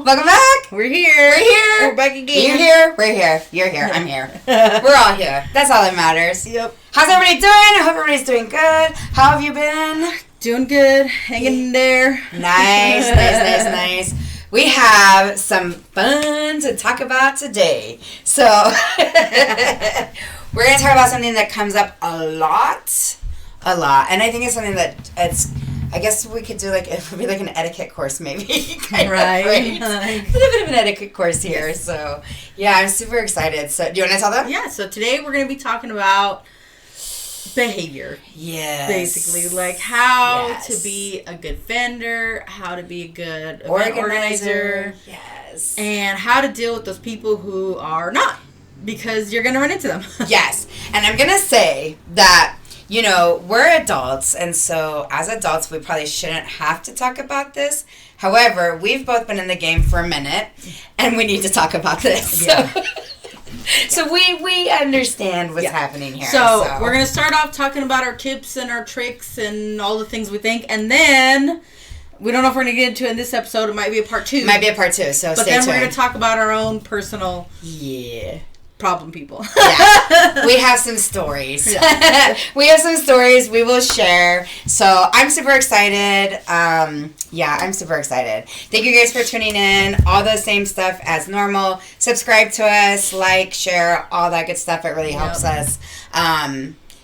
Welcome back. We're here. We're here. We're back again. You're here. We're here. You're here. I'm here. We're all here. That's all that matters. Yep. How's everybody doing? I hope everybody's doing good. How have you been? Doing good. Hanging in there. Nice. We have some fun to talk about today. So, we're going to talk about something that comes up a lot. And I think it's something that I guess we could do it would be like an etiquette course maybe. Right. A little bit of an etiquette course here. Yes. So, yeah, I'm super excited. So, do you want to tell them? Yeah, so today we're going to be talking about behavior. Yes. Basically, like how to be a good vendor, how to be a good event organizer. Yes. And how to deal with those people who are not, because you're going to run into them. Yes. And I'm going to say that, we're adults, and so as adults, we probably shouldn't have to talk about this. However, we've both been in the game for a minute, and we need to talk about this. Yeah. So we understand what's happening here. So we're going to start off talking about our tips and our tricks and all the things we think, and then we don't know if we're going to get into it in this episode. It might be a part 2. So stay tuned. But then we're going to talk about our own personal problem people. Yeah. We have some stories. Yeah. We have some stories we will share. So I'm super excited. I'm super excited. Thank you guys for tuning in. All the same stuff as normal. Subscribe to us, like, share, all that good stuff. It really helps us.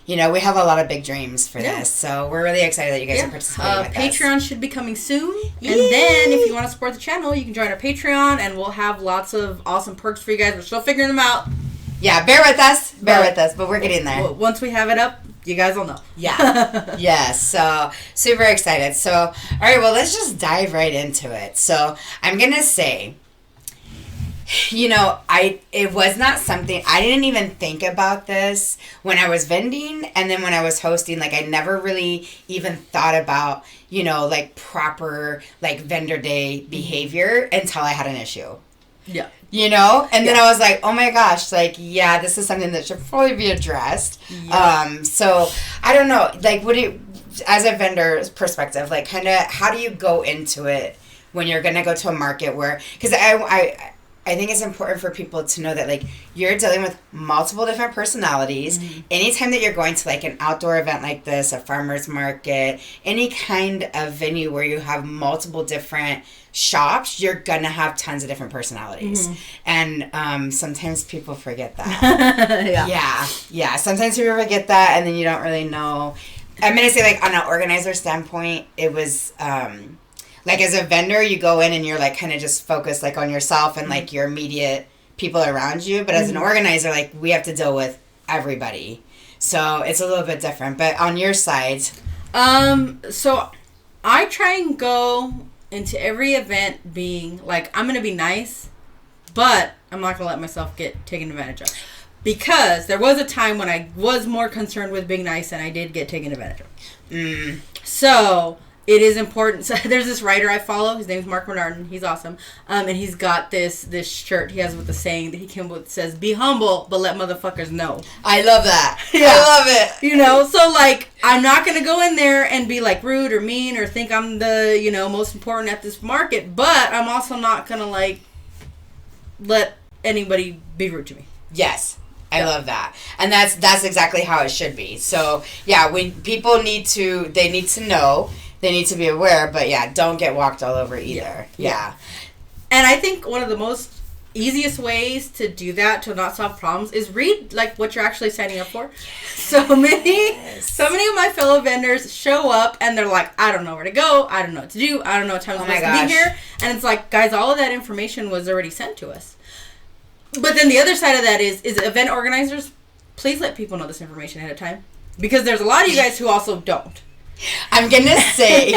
We have a lot of big dreams for this. So we're really excited that you guys are participating with Patreon should be coming soon. Yay. And then if you want to support the channel, you can join our Patreon, and we'll have lots of awesome perks for you guys. We're still figuring them out. Yeah, bear with us, but we're getting there. Once we have it up, you guys will know. Yeah. Yes, so super excited. So, all right, well, let's just dive right into it. So, I'm going to say, it was not something, I didn't even think about this when I was vending, and then when I was hosting, I never really even thought about, proper, vendor day behavior until I had an issue. Yeah. And then I was like, oh my gosh, this is something that should probably be addressed. Yeah. So I don't know, as a vendor's perspective, kind of how do you go into it when you're going to go to a market where, because I think it's important for people to know that, you're dealing with multiple different personalities. Mm-hmm. Anytime that you're going to, an outdoor event like this, a farmer's market, any kind of venue where you have multiple different shops, you're going to have tons of different personalities. Mm-hmm. And sometimes people forget that. Yeah. Sometimes people forget that, and then you don't really know. I'm going to say, on an organizer standpoint, it was... as a vendor, you go in and you're, kind of just focused, on yourself and, your immediate people around you. But as an organizer, we have to deal with everybody. So it's a little bit different. But on your side... So I try and go into every event being, I'm going to be nice, but I'm not going to let myself get taken advantage of. Because there was a time when I was more concerned with being nice and I did get taken advantage of. So... it is important. So there's this writer I follow. His name's Mark Bernardin. He's awesome. And he's got this shirt he has with the saying that he came with that says, "Be humble, but let motherfuckers know." I love that. Yeah. I love it. So I'm not going to go in there and be rude or mean or think I'm the, most important at this market. But I'm also not going to let anybody be rude to me. Yes. I love that. And that's exactly how it should be. So yeah, when people need to know. They need to be aware, but don't get walked all over either. Yeah. And I think one of the most easiest ways to do that, to not solve problems, is read what you're actually signing up for. Yes. So many of my fellow vendors show up and they're like, I don't know where to go, I don't know what to do, I don't know what time I'm supposed to be here. And it's guys, all of that information was already sent to us. But then the other side of that is event organizers, please let people know this information ahead of time. Because there's a lot of you guys who also don't. I'm gonna say,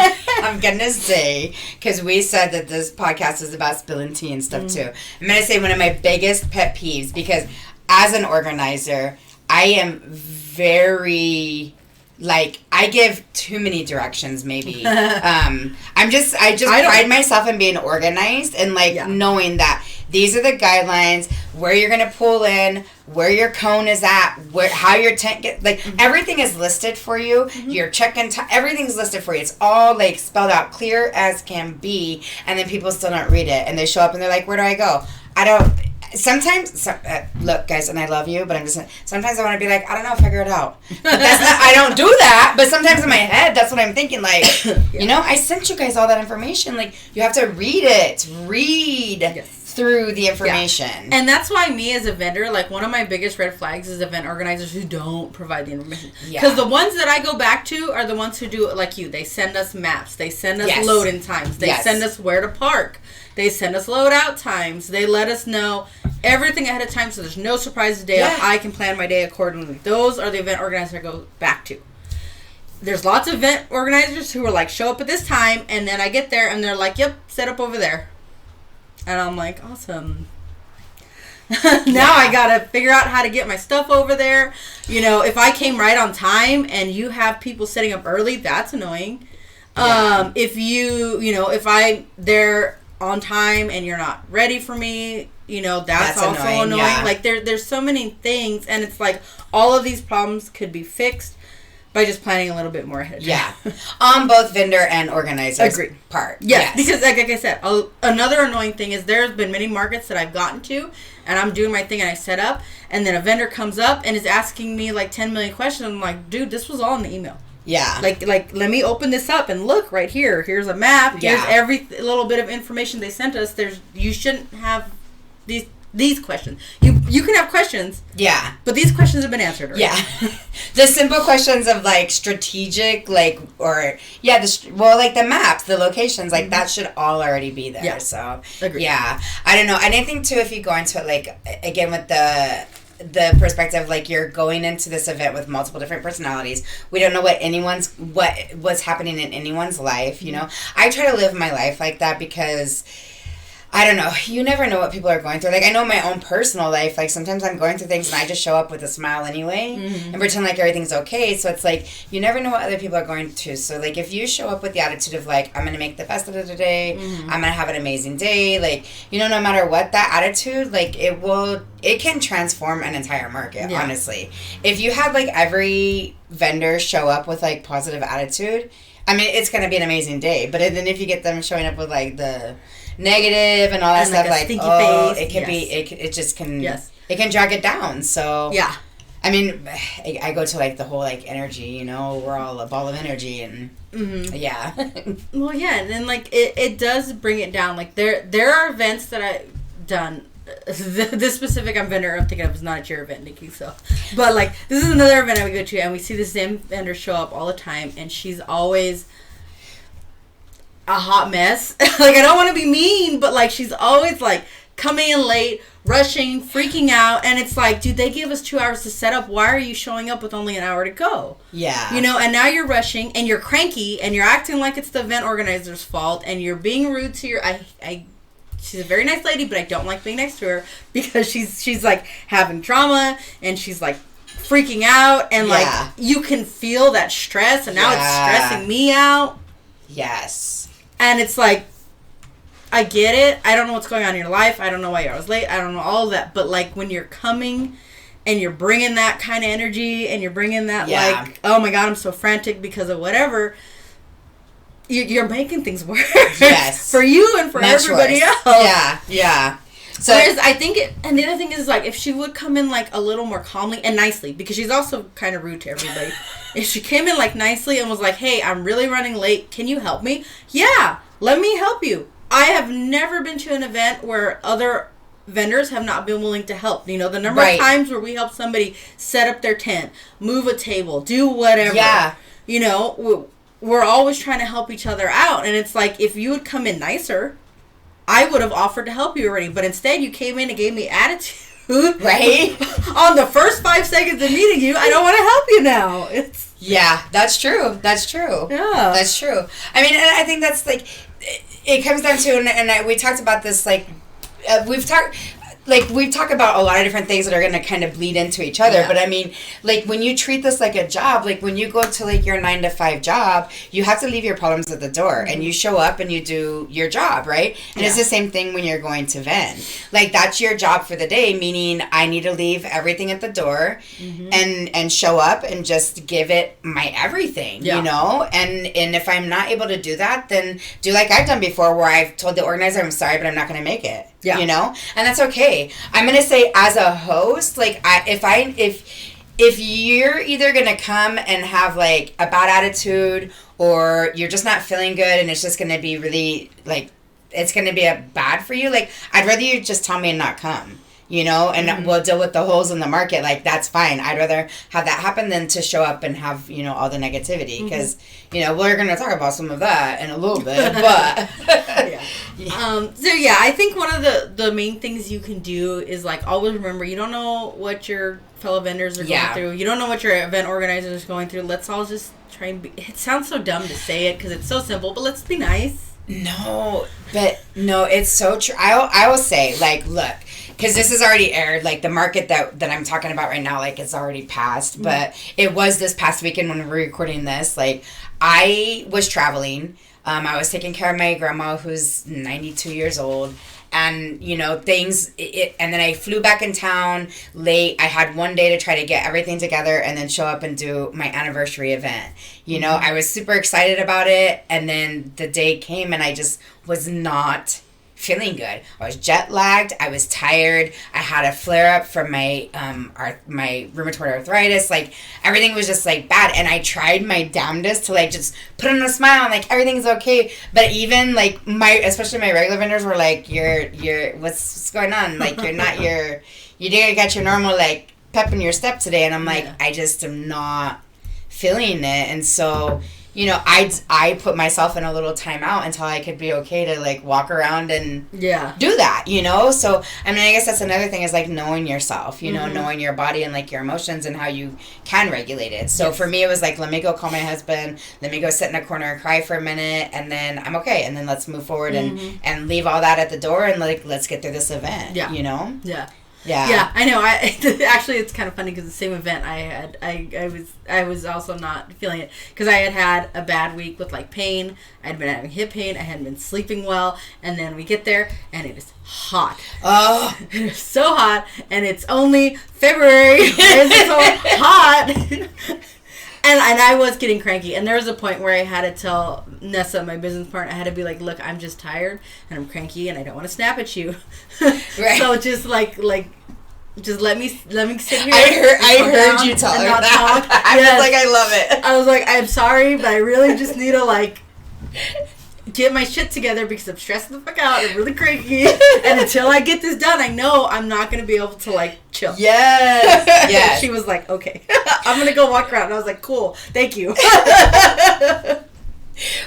because we said that this podcast is about spilling tea and stuff too. I'm gonna say one of my biggest pet peeves, because as an organizer, I am very like I give too many directions maybe. I just pride myself in being organized and like knowing that these are the guidelines, where you're going to pull in, where your cone is at, how your tent gets, like everything is listed for you. Your check-in time, everything's listed for you. It's all like spelled out clear as can be, and then people still don't read it and they show up and they're like, where do I go? I don't. Sometimes, look, guys, and I love you, but I'm just, sometimes I want to be like, I don't know, figure it out. But that's not, I don't do that, but sometimes in my head, that's what I'm thinking, like, you know, I sent you guys all that information, like, you have to read through the information. Yeah. And that's why me as a vendor, like, one of my biggest red flags is event organizers who don't provide the information. Because the ones that I go back to are the ones who do it like you. They send us maps. They send us load-in times. They send us where to park. They send us load-out times. They let us know everything ahead of time so there's no surprises day off. I can plan my day accordingly. Those are the event organizers I go back to. There's lots of event organizers who are like, show up at this time, and then I get there, and they're like, yep, set up over there. And I'm like, awesome. Now I gotta figure out how to get my stuff over there. You know, if I came right on time and you have people setting up early, that's annoying. If if I'm there on time and you're not ready for me, you know, that's also annoying. Yeah. Like there's so many things, and it's like all of these problems could be fixed by just planning a little bit more ahead. Yeah. On both vendor and organizer's part. Yes. Because like I said, another annoying thing is there's been many markets that I've gotten to and I'm doing my thing and I set up, and then a vendor comes up and is asking me like 10 million questions. I'm like, dude, this was all in the email. Yeah. Like let me open this up and look right here. Here's a map. Here's every little bit of information they sent us. You shouldn't have these questions. You can have questions. Yeah. But these questions have been answered already. Yeah. The simple questions of like strategic, like, or like the maps, the locations, like that should all already be there. Yeah. So agreed. Yeah. I don't know. And I think too, if you go into it, like again with the perspective, like you're going into this event with multiple different personalities. We don't know what's happening in anyone's life, you know. I try to live my life like that because I don't know, you never know what people are going through. Like I know my own personal life, like sometimes I'm going through things and I just show up with a smile anyway and pretend like everything's okay. So it's like you never know what other people are going through. So like if you show up with the attitude of like, I'm gonna make the best of the day, I'm gonna have an amazing day, like, you know, no matter what, that attitude, like it can transform an entire market, honestly. If you have like every vendor show up with like positive attitude, I mean, it's gonna be an amazing day. But then if you get them showing up with like the negative and all that stuff, like face. It can be, it just can, it can drag it down. So yeah, I mean, I go to like the whole like energy, you know, we're all a ball of energy, and yeah. Well, yeah, and then like it does bring it down. Like there are events that I've done. This specific vendor I'm thinking of is not at your event, Nikki. So, but like this is another event I would go to, and we see the same vendor show up all the time, and she's always a hot mess. Like I don't want to be mean, but like she's always like coming in late, rushing, freaking out, and it's like, dude, they gave us 2 hours to set up. Why are you showing up with only an hour to go? Yeah. You know, and now you're rushing and you're cranky and you're acting like it's the event organizer's fault and you're being rude to your she's a very nice lady, but I don't like being next to her because she's like having drama and she's like freaking out and like you can feel that stress, and now it's stressing me out. Yes. And it's like, I get it. I don't know what's going on in your life. I don't know why you're always late. I don't know all of that. But like when you're coming and you're bringing that kind of energy and you're bringing that like, oh my God, I'm so frantic because of whatever, you're making things worse. Yes. For you and for everybody else. Yeah. Yeah. So whereas I think and the other thing is like if she would come in like a little more calmly and nicely, because she's also kind of rude to everybody. If she came in like nicely and was like, hey, I'm really running late, can you help me? Yeah, let me help you. I have never been to an event where other vendors have not been willing to help. You know, the number of times where we help somebody set up their tent, move a table, do whatever. Yeah. You know, we're always trying to help each other out. And it's like, if you would come in nicer, I would have offered to help you already. But instead, you came in and gave me attitude. Right? On the first 5 seconds of meeting you, I don't want to help you now. Yeah, that's true. That's true. Yeah. That's true. I mean, and I think that's like, it comes down to, and we talked about this, like, we've talked, like, we talk about a lot of different things that are going to kind of bleed into each other. Yeah. But I mean, like, when you treat this like a job, like, when you go to, like, your 9-to-5 job, you have to leave your problems at the door. And you show up and you do your job, right? And it's the same thing when you're going to vend. Like, that's your job for the day, meaning I need to leave everything at the door and show up and just give it my everything, you know? And if I'm not able to do that, then do like I've done before, where I've told the organizer, I'm sorry, but I'm not going to make it. Yeah. You know? And that's okay. I'm going to say, as a host, like, if you're either going to come and have, like, a bad attitude, or you're just not feeling good and it's just going to be really, like, it's going to be a bad for you, like, I'd rather you just tell me and not come. You know, and we'll deal with the holes in the market. Like, that's fine. I'd rather have that happen than to show up and have, you know, all the negativity. Because, you know, we're going to talk about some of that in a little bit. But, So, yeah, I think one of the main things you can do is, like, always remember, you don't know what your fellow vendors are going through. You don't know what your event organizers are going through. Let's all just try and be... It sounds so dumb to say it because it's so simple, but let's be nice. No, it's so true. I will say, like, look... Because this is already aired, like, the market that I'm talking about right now, like, it's already passed. But it was this past weekend when we were recording this. Like, I was traveling. I was taking care of my grandma, who's 92 years old. And, you know, and then I flew back in town late. I had one day to try to get everything together and then show up and do my anniversary event. You know, I was super excited about it. And then the day came and I just was not feeling good. I was jet lagged. I was tired. I had a flare up from my my rheumatoid arthritis. Like, everything was just, like, bad. And I tried my damnedest to, like, just put on a smile and, like, everything's okay. But even, like, especially my regular vendors were like, you're what's going on? Like, you didn't get your normal, like, pep in your step today. And I'm like, I just am not feeling it. And so, you know, I put myself in a little timeout until I could be okay to, like, walk around and do that, you know? So, I mean, I guess that's another thing, is, like, knowing yourself, you know, knowing your body and, like, your emotions and how you can regulate it. So for me, it was like, let me go call my husband, let me go sit in a corner and cry for a minute, and then I'm okay. And then let's move forward and leave all that at the door and, like, let's get through this event, you know? Yeah, I know. Actually, it's kind of funny because the same event I had, I was also not feeling it because I had a bad week with, like, pain. I had been having hip pain. I hadn't been sleeping well, and then we get there and it is hot. Oh, it is so hot, and it's only February. It's so hot. And I was getting cranky, and there was a point where I had to tell Nessa, my business partner, I had to be like, look, I'm just tired, and I'm cranky, and I don't want to snap at you. Right. So just just let me sit here. I heard you tell her that. I was like, I love it. I was like, I'm sorry, but I really just need to, like, get my shit together because I'm stressing the fuck out. I'm really cranky. And until I get this done, I know I'm not going to be able to, like, chill. Yes. She was like, okay, I'm going to go walk around. And I was like, cool. Thank you.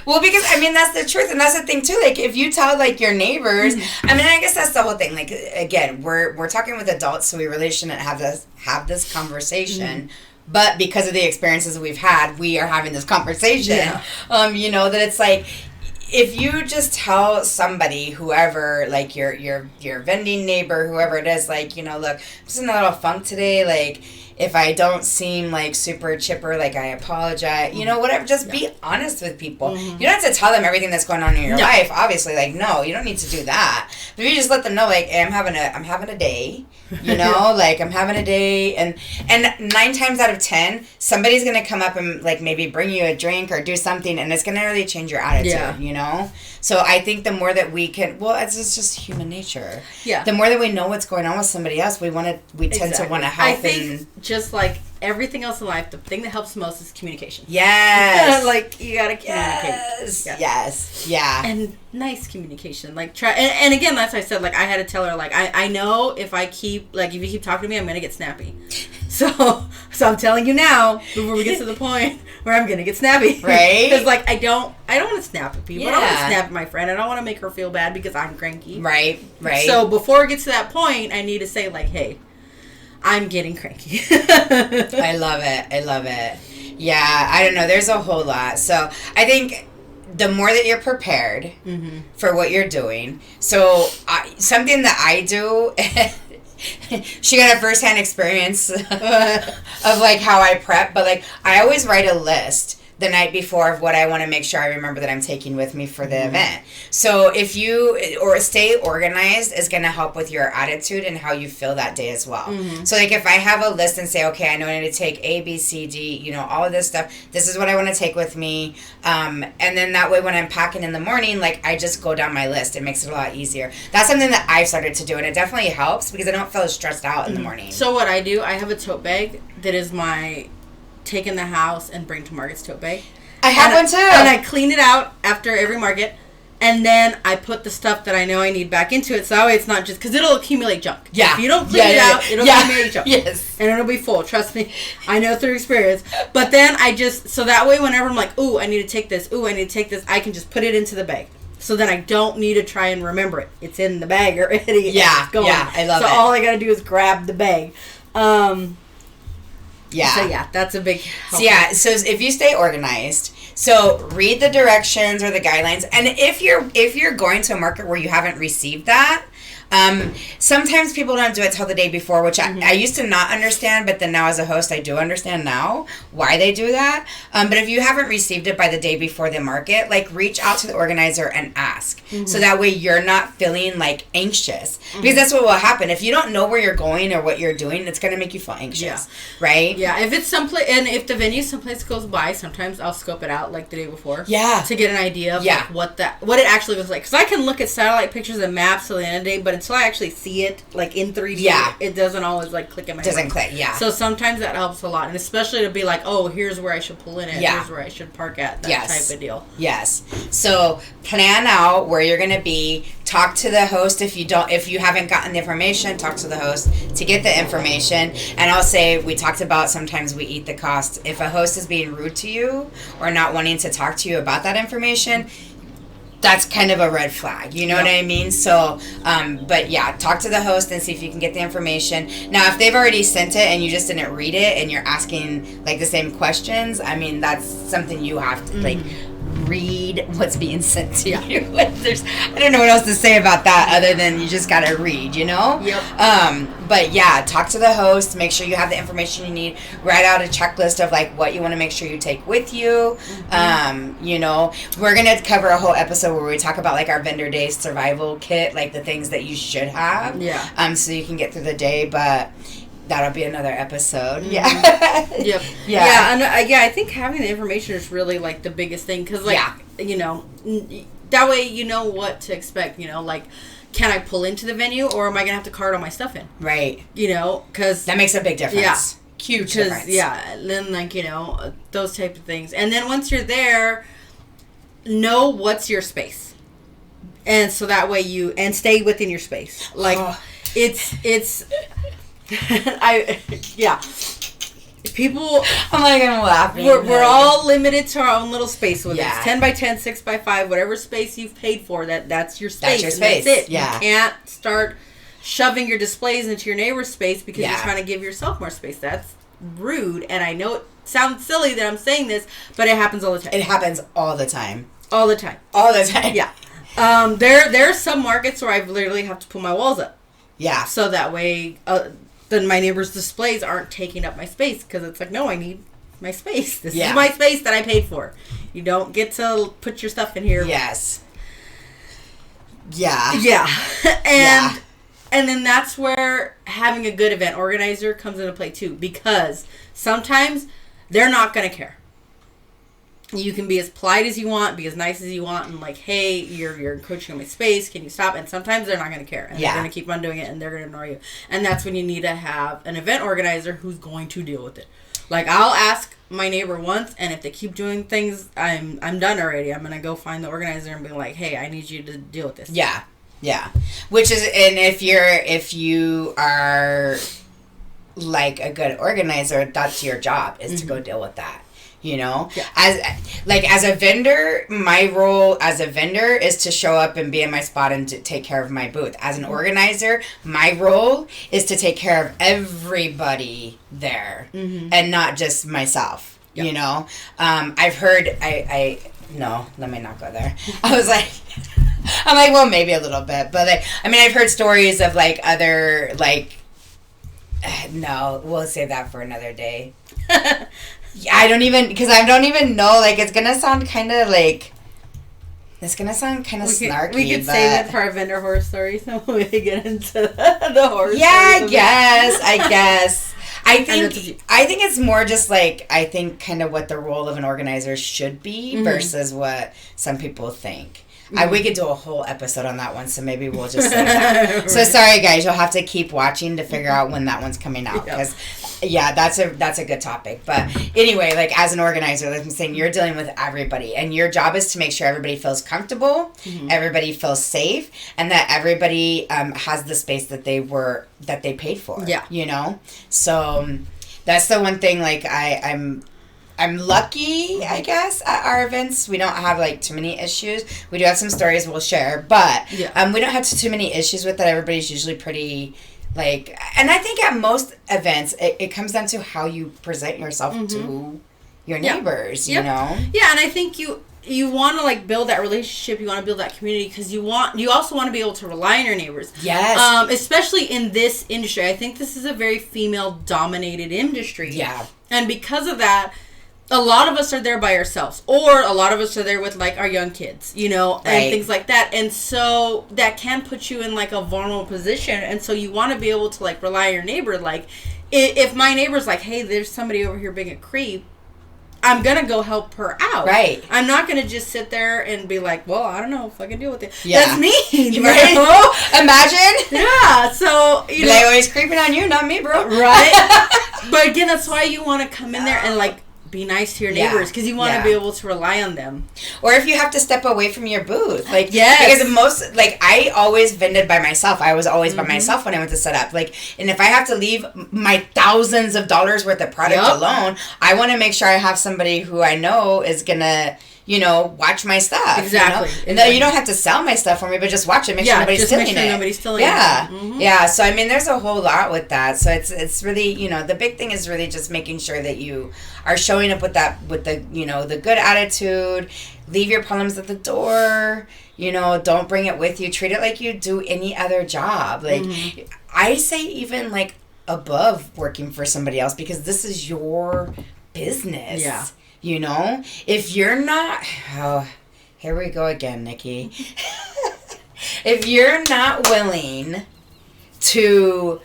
Well, because, I mean, that's the truth. And that's the thing, too. Like, if you tell, like, your neighbors, I mean, I guess that's the whole thing. Like, again, we're talking with adults, so we really shouldn't have this conversation. But because of the experiences we've had, we are having this conversation. Yeah. You know, that it's like, if you just tell somebody, whoever, like, your vending neighbor, whoever it is, like, you know, look, I'm just in a little funk today, like, if I don't seem, like, super chipper, like, I apologize. You know, whatever. Just be honest with people. You don't have to tell them everything that's going on in your life, obviously. Like, no, you don't need to do that. But if you just let them know, like, hey, I'm having a day. You know, like, I'm having a day. And 9 times out of 10, somebody's going to come up and, like, maybe bring you a drink or do something, and it's going to really change your attitude, you know? So I think the more that we can, well, it's just human nature. Yeah. The more that we know what's going on with somebody else, we tend to want to help. I think just like everything else in life, the thing that helps most is communication. Yes. Like, you gotta communicate. Yes. Yeah. And nice communication. Like, try, and again, that's what I said, like, I had to tell her, like, I know if you keep talking to me, I'm gonna get snappy. So I'm telling you now, before we get to the point where I'm gonna get snappy. Right. Because, like, I don't want to snap at people. I don't want to snap at my friend. I don't want to make her feel bad because I'm cranky. Right. So before it gets to that point, I need to say, like, hey, I'm getting cranky. I love it. Yeah, I don't know. There's a whole lot. So I think the more that you're prepared for what you're doing. So something that I do, she got a first-hand experience of like how I prep, but like I always write a list the night before of what I want to make sure I remember that I'm taking with me for the event. So if you or stay organized is going to help with your attitude and how you feel that day as well. So like if I have a list and say, okay, I know I need to take A, B, C, D, you know, all of this stuff. This is what I want to take with me. And then that way when I'm packing in the morning, like I just go down my list. It makes it a lot easier. That's something that I've started to do, and it definitely helps because I don't feel as stressed out in the morning. So what I do, I have a tote bag that is my take in the house and bring to market's tote bag. I have one too. And I clean it out after every market. And then I put the stuff that I know I need back into it. So that way it's not just... Because it'll accumulate junk. Yeah. If you don't clean it out, it'll accumulate junk. Yes. And it'll be full. Trust me. I know through experience. But then I just... So that way whenever I'm like, ooh, I need to take this. Ooh, I need to take this. I can just put it into the bag. So then I don't need to try and remember it. It's in the bag already. Yeah. It's going. Yeah. I love it. So all I got to do is grab the bag. Yeah. So yeah, that's a big help. So yeah, so if you stay organized, so read the directions or the guidelines, and if you're going to a market where you haven't received that, sometimes people don't do it till the day before, which I used to not understand, but then now as a host I do understand now why they do that. But if you haven't received it by the day before the market, like reach out to the organizer and ask, so that way you're not feeling like anxious, because that's what will happen if you don't know where you're going or what you're doing. It's going to make you feel anxious, right? Yeah, if it's someplace, and if the venue's someplace close by, sometimes I'll scope it out like the day before. Yeah, to get an idea of like, what it actually looks like. Because I can look at satellite pictures and maps till the end of the day, but until I actually see it like in 3D, it doesn't always like click in my brain. Click, So sometimes that helps a lot, and especially to be like, oh, here's where I should pull in at, here's where I should park at, that type of deal. Yes. So plan out where you're going to be. Talk to the host if you haven't gotten the information. Talk to the host to get the information. And I'll say, we talked about sometimes we eat the cost. If a host is being rude to you or not wanting to talk to you about that information, that's kind of a red flag. You know what I mean? So, but yeah, talk to the host and see if you can get the information. Now, if they've already sent it and you just didn't read it and you're asking like the same questions, I mean, that's something you have to like read what's being sent to you. I don't know what else to say about that other than you just gotta read, you know? But yeah, talk to the host, make sure you have the information you need, write out a checklist of like what you want to make sure you take with you. You know, we're gonna cover a whole episode where we talk about like our vendor day survival kit, like the things that you should have, so you can get through the day. But that'll be another episode. And I think having the information is really like the biggest thing, because like you know, that way you know what to expect. You know, like, can I pull into the venue or am I gonna have to cart all my stuff in? Right. You know, because that makes a big difference. Huge difference. Then like, you know, those type of things, and then once you're there, know what's your space, and so that way you stay within your space. Like it's. People, I'm like, I'm laughing. We're all limited to our own little space. Whether it's 10 by 10, 6 by 5, whatever space you've paid for, that's your space. That's your space. That's it. Yeah. You can't start shoving your displays into your neighbor's space because you're trying to give yourself more space. That's rude, and I know it sounds silly that I'm saying this, but it happens all the time. It happens all the time. All the time. All the time. Yeah. There are some markets where I literally have to put my walls up. Yeah. So that way, then my neighbor's displays aren't taking up my space, because it's like, no, I need my space. This is my space that I paid for. You don't get to put your stuff in here. Yes. Yeah. Yeah. And then that's where having a good event organizer comes into play too, because sometimes they're not going to care. You can be as polite as you want, be as nice as you want, and like, hey, you're encroaching on my space, can you stop? And sometimes they're not going to care, and they're going to keep on doing it, and they're going to ignore you. And that's when you need to have an event organizer who's going to deal with it. Like, I'll ask my neighbor once, and if they keep doing things, I'm done already. I'm going to go find the organizer and be like, hey, I need you to deal with this. Yeah. Yeah. Which is, and if you are like a good organizer, that's your job, is to go deal with that. You know, as a vendor, my role as a vendor is to show up and be in my spot and to take care of my booth. As an organizer, my role is to take care of everybody there and not just myself. Yep. You know, I've heard, no, let me not go there. I'm like, well, maybe a little bit, but like, I mean, I've heard stories of like other like No, we'll save that for another day. I don't even know, like, it's gonna sound kind of like, snarky. We could save it for our vendor horror stories, so we get into the horror stories. I guess. I think it's more just like, I think kind of what the role of an organizer should be versus what some people think. We could do a whole episode on that one, so maybe we'll just say that. Right. So sorry, guys, you'll have to keep watching to figure out when that one's coming out, because that's a good topic. But anyway, like, as an organizer, like I'm saying, you're dealing with everybody, and your job is to make sure everybody feels comfortable, everybody feels safe, and that everybody has the space that they paid for. Yeah, you know. So that's the one thing. Like, I'm lucky, I guess, at our events. We don't have, like, too many issues. We do have some stories we'll share, but we don't have too many issues with that. Everybody's usually pretty, like... And I think at most events, it comes down to how you present yourself to your neighbors, you know? Yeah, and I think you want to, like, build that relationship. You want to build that community, because you also want to be able to rely on your neighbors. Yes. Especially in this industry. I think this is a very female-dominated industry. Yeah. And because of that... A lot of us are there by ourselves, or a lot of us are there with, like, our young kids, you know, and things like that. And so that can put you in, like, a vulnerable position. And so you want to be able to, like, rely on your neighbor. Like, if my neighbor's like, hey, there's somebody over here being a creep, I'm going to go help her out. Right. I'm not going to just sit there and be like, well, I don't know if I can deal with it. Yeah. That's mean. Right? Imagine. Yeah. So, you know. They always creeping on you, not me, bro. Right. But again, that's why you want to come in there and, like, be nice to your neighbors, because you want to be able to rely on them. Or if you have to step away from your booth, like, because I always vended by myself. I was always by myself when I went to set up, like, and if I have to leave my thousands of dollars worth of product alone, I want to make sure I have somebody who I know is gonna, you know, watch my stuff. Exactly. You know? And then you don't have to sell my stuff for me, but just watch it, make sure nobody's stealing it. Nobody's stealing it. Yeah. So I mean, there's a whole lot with that. So it's really, you know, the big thing is really just making sure that you are showing up with the, you know, the good attitude. Leave your problems at the door. You know, don't bring it with you. Treat it like you do any other job. Like, I say even, like, above working for somebody else, because this is your business. Yeah. You know, if you're not, here we go again, Nikki. If you're not willing to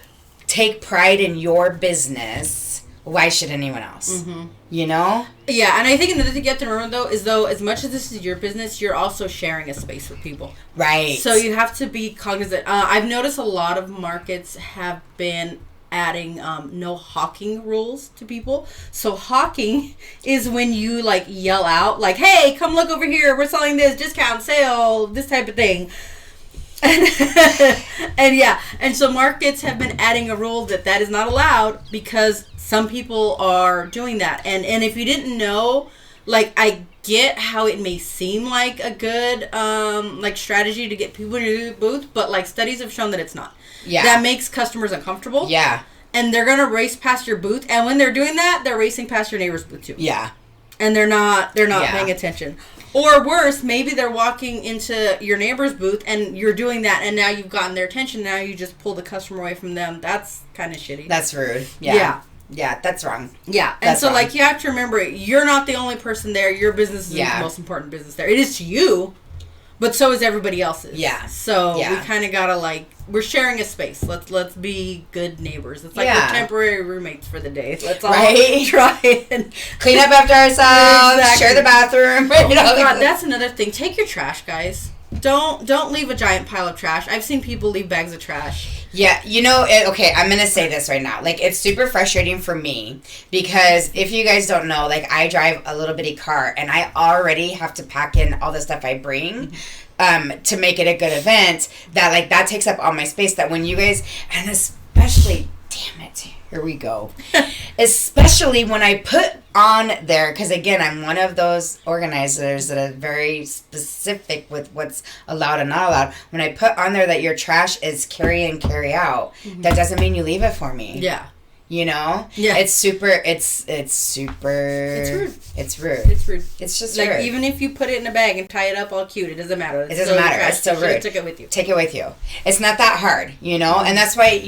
take pride in your business, why should anyone else? You know? Yeah, and I think another thing you have to remember, though, is as much as this is your business, you're also sharing a space with people. Right. So you have to be cognizant. I've noticed a lot of markets have been adding no hawking rules to people. So hawking is when you, like, yell out, like, hey, come look over here, we're selling this, discount, sale, this type of thing. And so markets have been adding a rule that is not allowed, because some people are doing that. And if you didn't know, like, I get how it may seem like a good like, strategy to get people into your booth, but, like, studies have shown that it's not. Yeah. That makes customers uncomfortable. Yeah. And they're going to race past your booth. And when they're doing that, they're racing past your neighbor's booth, too. Yeah. And they're not paying attention. Or worse, maybe they're walking into your neighbor's booth and you're doing that, and now you've gotten their attention. Now you just pull the customer away from them. That's kind of shitty. That's rude. Yeah. Yeah, that's wrong. Yeah. And so, like, you have to remember, you're not the only person there. Your business is the most important business there. It is to you, but so is everybody else's. Yeah. So we kind of got to, like, we're sharing a space. Let's be good neighbors. It's like we're temporary roommates for the day. Let's all try and clean up after ourselves, share the bathroom. You know, God, that's another thing. Take your trash, guys. Don't leave a giant pile of trash. I've seen people leave bags of trash. Yeah, you know, okay, I'm going to say this right now. Like, it's super frustrating for me, because if you guys don't know, like, I drive a little bitty car, and I already have to pack in all the stuff I bring to make it a good event, that, like, that takes up all my space, that when you guys, and especially, damn it, here we go. Especially when I put on there, because again, I'm one of those organizers that are very specific with what's allowed and not allowed. When I put on there that your trash is carry in, carry out, that doesn't mean you leave it for me. Yeah. You know? Yeah. It's super. It's rude. It's rude. It's rude. It's just like rude. even if you put it in a bag and tie it up all cute, it doesn't matter. It doesn't matter. It's still rude. Take it with you. Take it with you. It's not that hard, you know? And that's why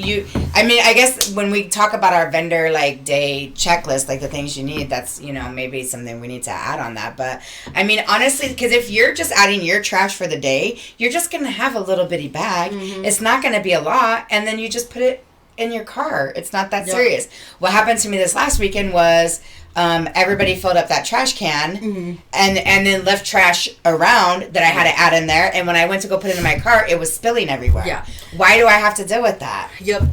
I mean, I guess when we talk about our vendor, like, day checklist, like, the things you need, that's, you know, maybe something we need to add on that. But, I mean, honestly, because if you're just adding your trash for the day, you're just going to have a little bitty bag. Mm-hmm. It's not going to be a lot. And then you just put it in your car. It's not that serious. What happened to me this last weekend was everybody filled up that trash can and then left trash around that I had to add in there. And when I went to go put it in my car, it was spilling everywhere. Yeah. Why do I have to deal with that? Yep.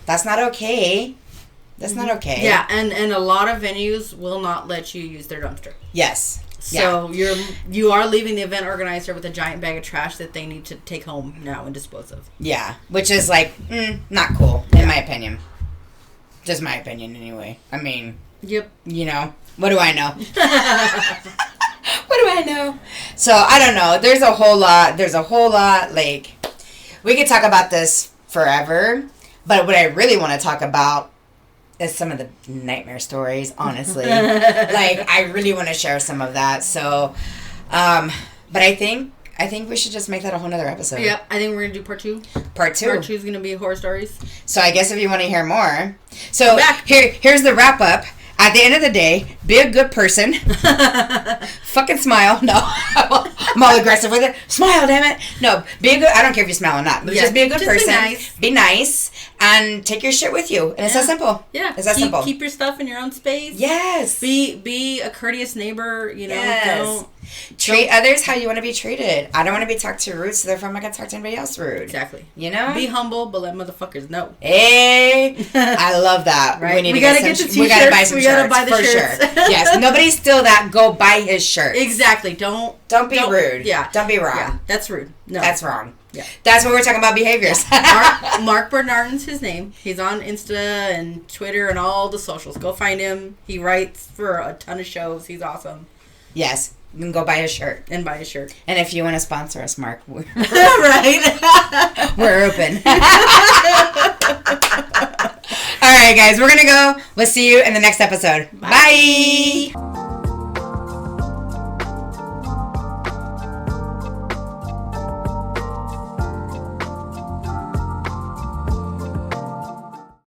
That's not okay. That's not okay. Yeah, and a lot of venues will not let you use their dumpster. Yes. So you are leaving the event organizer with a giant bag of trash that they need to take home now and dispose of. Yeah, which is like not cool in my opinion. Just my opinion anyway. I mean, yep. You know, what do I know? What do I know? So I don't know. There's a whole lot. Like, we could talk about this forever, but what I really want to talk about is some of the nightmare stories, honestly. Like, I really want to share some of that. So, but I think we should just make that a whole nother episode. Yep, I think we're going to do part 2. Part 2. Part 2 is going to be horror stories. So I guess if you want to hear more. So here's the wrap up. At the end of the day, be a good person. Fucking smile. No, I'm all aggressive with it. Smile, damn it. No, be a good. I don't care if you smile or not. But just be a good person. Be nice, and take your shit with you. And it's that simple. Yeah, it's that simple. Keep your stuff in your own space. Yes. Be a courteous neighbor. You know. Yes. Treat others how you want to be treated. I don't want to be talked to rude, so therefore I'm not gonna talk to anybody else rude. Exactly. You know. Be humble, but let motherfuckers know. Hey, I love that. Right. We gotta get the t-shirts. We gotta buy some shirts buy the for shirts. Sure. Yes. Nobody steal that. Go buy his shirt. Exactly. Don't be rude. Yeah. Don't be wrong. Yeah. That's rude. No. That's wrong. Yeah. That's what we're talking about, behaviors. Mark Bernardin's his name. He's on Insta and Twitter and all the socials. Go find him. He writes for a ton of shows. He's awesome. Yes. You can go buy his shirt. And buy his shirt. And if you want to sponsor us, Mark, we're right. We're open. All right, guys. We're going to go. We'll see you in the next episode. Bye. Bye.